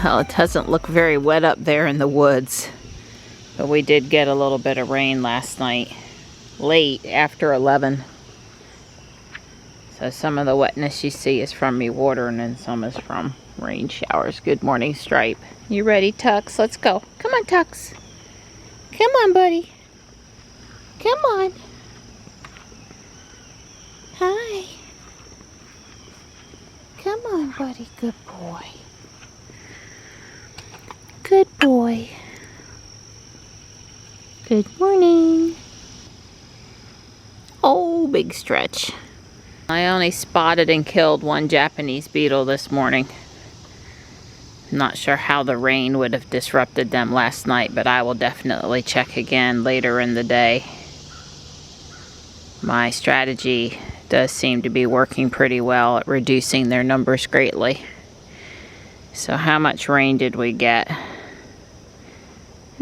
Well, it doesn't look very wet up there in the woods. But we did get a little bit of rain last night. Late, after 11. So some of the wetness you see is from me watering and some is from rain showers. Good morning, Stripe. You ready, Tux? Let's go. Come on, Tux. Come on, buddy. Come on. Hi. Come on, buddy. Good boy. Good boy. Good morning. Oh, big stretch. I only spotted and killed one Japanese beetle this morning. Not sure how the rain would have disrupted them last night, but I will definitely check again later in the day. My strategy does seem to be working pretty well at reducing their numbers greatly. So how much rain did we get?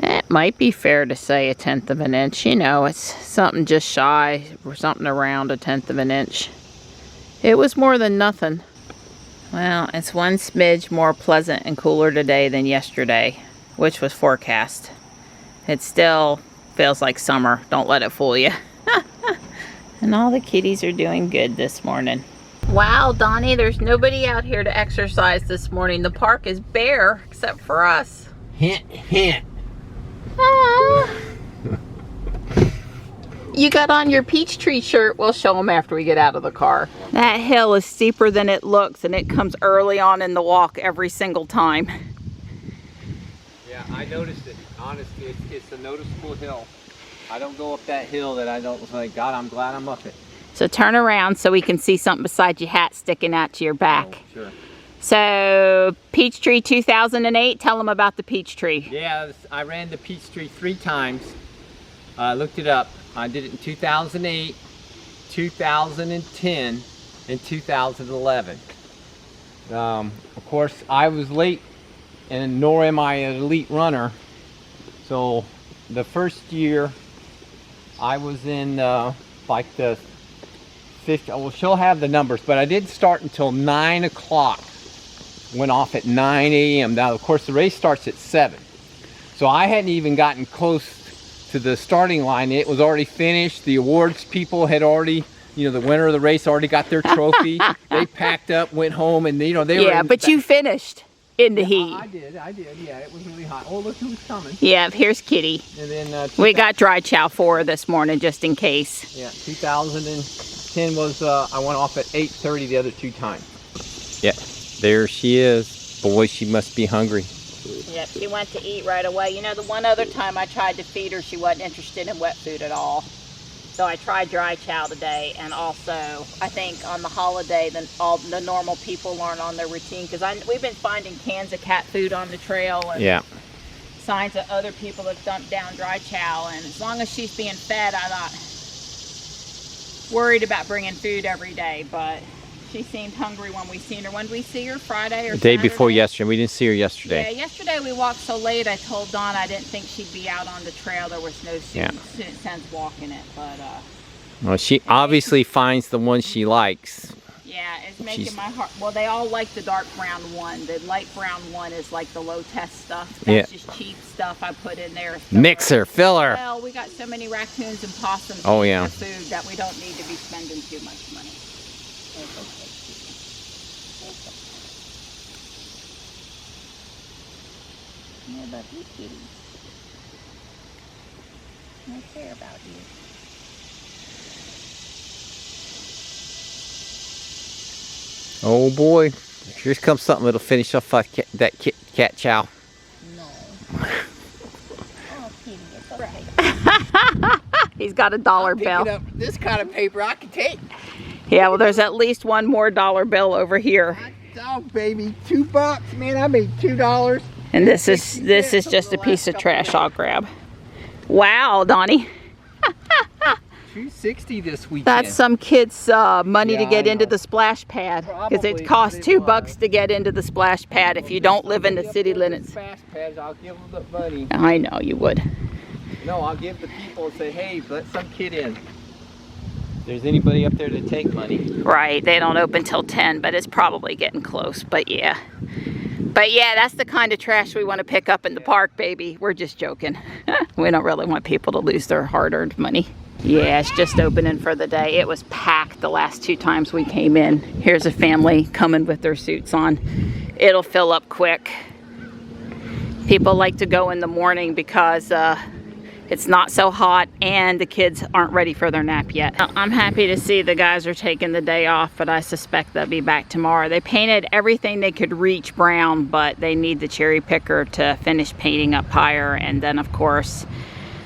It might be fair to say 1/10 of an inch. You know, it's something just shy, or something around 1/10 of an inch. It was more than nothing. Well, it's one smidge more pleasant and cooler today than yesterday, which was forecast. It still feels like summer. Don't let it fool you. And all the kitties are doing good this morning. Wow, Donnie, there's nobody out here to exercise this morning. The park is bare, except for us. Hint, hint. Aww. You got on your peach tree shirt. We'll show them after we get out of the car. That hill is steeper than it looks, and it comes early on in the walk every single time. Yeah, I noticed it. Honestly, it's a noticeable hill. I don't go up that hill that I don't say, God, I'm glad I'm up it. So turn around so we can see something beside your hat sticking out to your back. Oh, sure. So, peach tree 2008, tell them about the peach tree. Yeah, I ran the peach tree 3 times. I looked it up. I did it in 2008, 2010, and 2011. Of course, I was late, and nor am I an elite runner. So, the first year, I was in like the 50. Well, she'll have the numbers, but I didn't start until 9 o'clock. Went off at 9 a.m. Now, of course, the race starts at 7. So I hadn't even gotten close to the starting line. It was already finished. The awards people had already, you know, the winner of the race already got their trophy. They packed up, went home, and, you know, they were... Yeah, but you finished in the heat. I did. Yeah, it was really hot. Oh, look who's coming. Yeah, here's Kitty. And then... we got dry chow for her this morning, just in case. Yeah, 2010 was, I went off at 8:30 the other 2 times. Yeah. There she is. Boy, she must be hungry. Yep, she went to eat right away. You know, the one other time I tried to feed her, she wasn't interested in wet food at all. So I tried dry chow today, and also I think on the holiday, then all the normal people aren't on their routine, because we've been finding cans of cat food on the trail, and yeah, signs of other people that dumped down dry chow. And as long as she's being fed, I'm not worried about bringing food every day, but she seemed hungry when we seen her. When did we see her? Friday or Saturday? Day before yesterday. We didn't see her yesterday. Yeah, yesterday we walked so late, I told Dawn I didn't think she'd be out on the trail. There was no sense walking it, but... well, she obviously finds the one she likes. Yeah, it's making my heart... Well, they all like the dark brown one. The light brown one is like the low-test stuff. That's just cheap stuff I put in there. Mixer, filler. Well, we got so many raccoons and possums oh, eating yeah. the food that we don't need to be spending too much money. I love you, kitty. I care about you. Oh boy, here comes something that'll finish off that cat chow. No. Oh, kitty, it's okay. He's got a $1 bill. Up this kind of paper I can take. Yeah, well, there's at least one more $1 bill over here. Oh, baby, $2, man! I made $2. And this is just a piece of trash I'll grab. Wow, Donnie. $2.60 this weekend. That's some kid's money to get into the splash pad, because it costs $2 to get into the splash pad if you don't live in the city limits. Splash pads, I'll give them the money. I know you would. No, I'll give the people and say, hey, let some kid in. If there's anybody up there to take money. Right, they don't open till 10, but it's probably getting close. But yeah, But yeah, that's the kind of trash we want to pick up in the park, baby. We're just joking. We don't really want people to lose their hard-earned money. Yeah, it's just opening for the day. It was packed the last 2 times we came in. Here's a family coming with their suits on. It'll fill up quick. People like to go in the morning because it's not so hot and the kids aren't ready for their nap yet. I'm happy to see the guys are taking the day off, but I suspect they'll be back tomorrow. They painted everything they could reach brown, but they need the cherry picker to finish painting up higher. And then of course,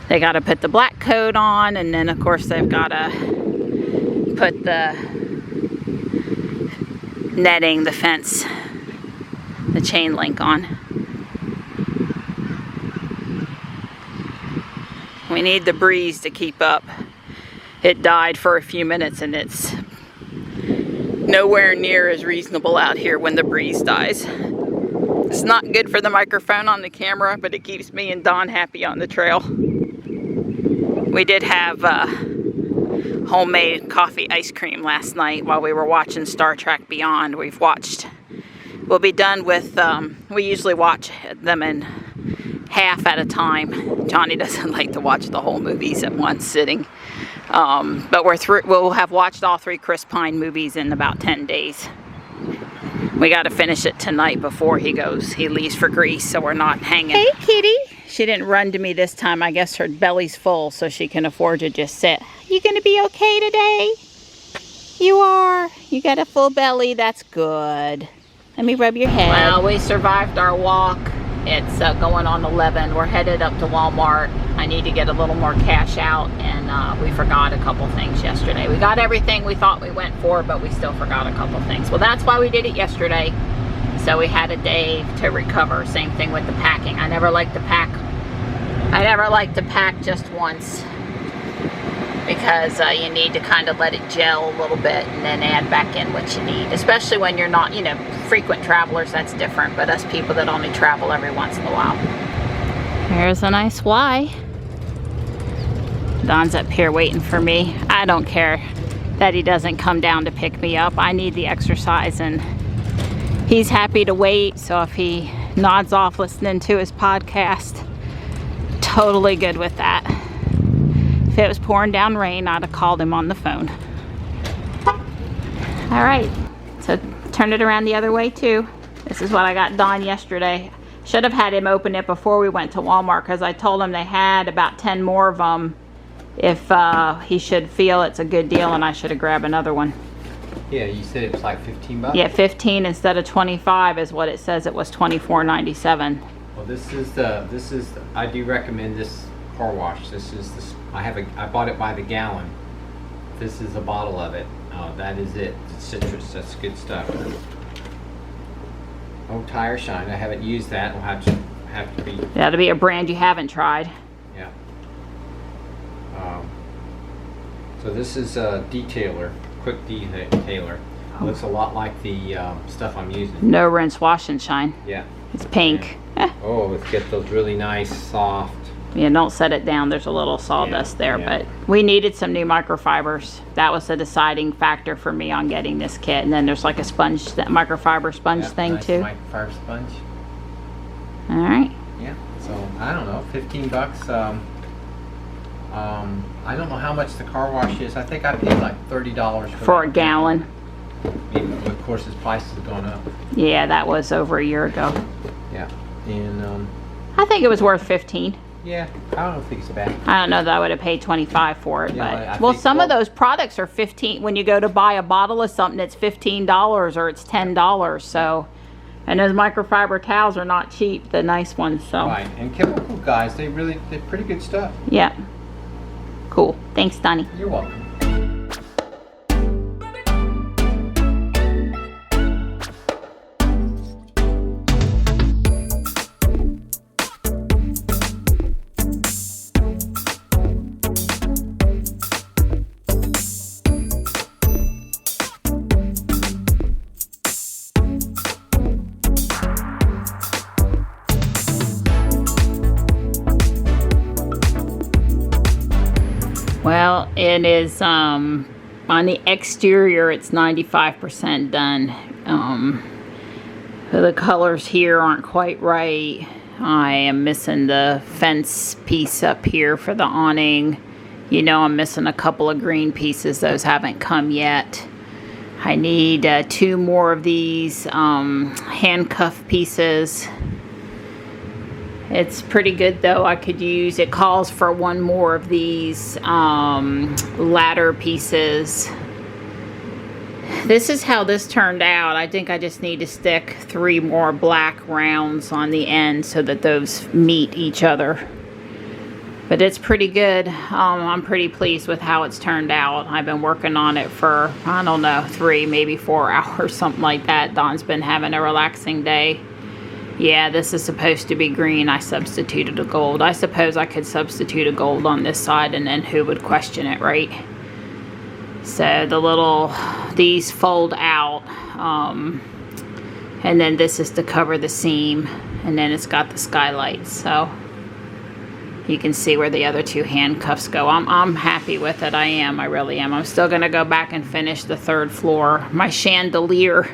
they got to put the black coat on, and then of course they've got to put the netting, the fence, the chain link on. We need the breeze to keep up. It died for a few minutes and it's nowhere near as reasonable out here when the breeze dies. It's not good for the microphone on the camera, but it keeps me and Don happy on the trail. We did have homemade coffee ice cream last night while we were watching Star Trek Beyond. We'll be done with, we usually watch them in half at a time. Johnny doesn't like to watch the whole movies at once sitting. But we'll have watched all 3 Chris Pine movies in about 10 days. We got to finish it tonight before he leaves for Greece, so we're not hanging. Hey, kitty. She didn't run to me this time. I guess her belly's full, so she can afford to just sit. You gonna be okay today? You are. You got a full belly. That's good. Let me rub your head. Well, we survived our walk. It's going on 11. We're headed up to Walmart. I need to get a little more cash out, and we forgot a couple things yesterday. We got everything we thought we went for, but we still forgot a couple things. Well, that's why we did it yesterday. So we had a day to recover. Same thing with the packing. I never like to pack just once, because you need to kind of let it gel a little bit and then add back in what you need, especially when you're not, frequent travelers. That's different, but us people that only travel every once in a while. Here's a nice Y. Don's up here waiting for me. I don't care that he doesn't come down to pick me up. I need the exercise, and he's happy to wait. So if he nods off listening to his podcast, totally good with that. If it was pouring down rain, I'd have called him on the phone. All right, so turn it around the other way too. This is what I got Don yesterday. Should have had him open it before we went to Walmart, because I told him they had about 10 more of them if he should feel it's a good deal, and I should have grabbed another one. Yeah, you said it was like 15 bucks? Yeah, 15 instead of 25 is what it says. It was $24.97. Well, I do recommend this car wash. I bought it by the gallon. This is a bottle of it. That is it. It's citrus. That's good stuff. Oh, Tire Shine. I haven't used that. It'll have to be. That'll be a brand you haven't tried. Yeah. So this is a detailer, quick detailer. Oh. Looks a lot like the stuff I'm using. No rinse, wash and shine. Yeah. It's pink. Oh, let's get those really nice, soft. Yeah, don't set it down. There's a little sawdust there, but we needed some new microfibers. That was the deciding factor for me on getting this kit. And then there's like a sponge, that microfiber sponge thing nice too. Microfiber sponge. All right. Yeah. So I don't know, 15 bucks. I don't know how much the car wash is. I think I paid like $30 for a gallon. Maybe, of course, his price has gone up. Yeah, that was over a year ago. Yeah, and I think it was worth 15. Yeah, I don't think it's bad. I don't know that I would have paid 25 for it, Yeah, but some of those products are 15. When you go to buy a bottle of something, it's $15 or it's $10. So, and those microfiber towels are not cheap, the nice ones. So. Right, and chemical guys, they're pretty good stuff. Yeah. Cool. Thanks, Donnie. You're welcome. Well, it is on the exterior, it's 95% done. The colors here aren't quite right. I am missing the fence piece up here for the awning. You know, I'm missing a couple of green pieces. Those haven't come yet. I need 2 more of these handcuff pieces. It's pretty good though. I could use, it calls for 1 more of these ladder pieces. This is how this turned out. I think I just need to stick 3 more black rounds on the end so that those meet each other. But it's pretty good. I'm pretty pleased with how it's turned out. I've been working on it for, I don't know, 3, maybe 4 hours, something like that. Don's been having a relaxing day. Yeah, this is supposed to be green. I substituted a gold. I suppose I could substitute a gold on this side and then who would question it, right? So the little, these fold out. And then this is to cover the seam. And then it's got the skylights. So you can see where the other 2 handcuffs go. I'm happy with it. I am. I really am. I'm still going to go back and finish the 3rd floor. My chandelier,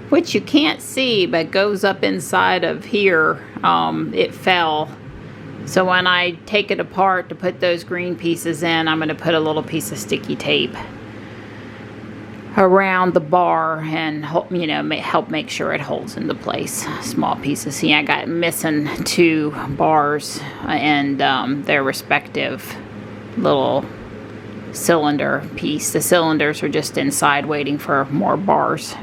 which you can't see, but goes up inside of here. It fell. So when I take it apart to put those green pieces in, I'm going to put a little piece of sticky tape around the bar and help, you know, help make sure it holds into place. Small pieces. See, I got missing 2 bars and their respective little cylinder piece. The cylinders are just inside waiting for more bars.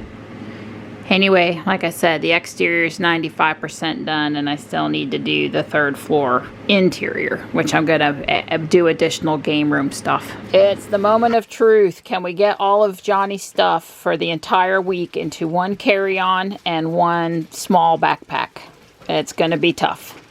Anyway, like I said, the exterior is 95% done, and I still need to do the 3rd floor interior, which I'm going to do additional game room stuff. It's the moment of truth. Can we get all of Johnny's stuff for the entire week into 1 carry-on and 1 small backpack? It's going to be tough.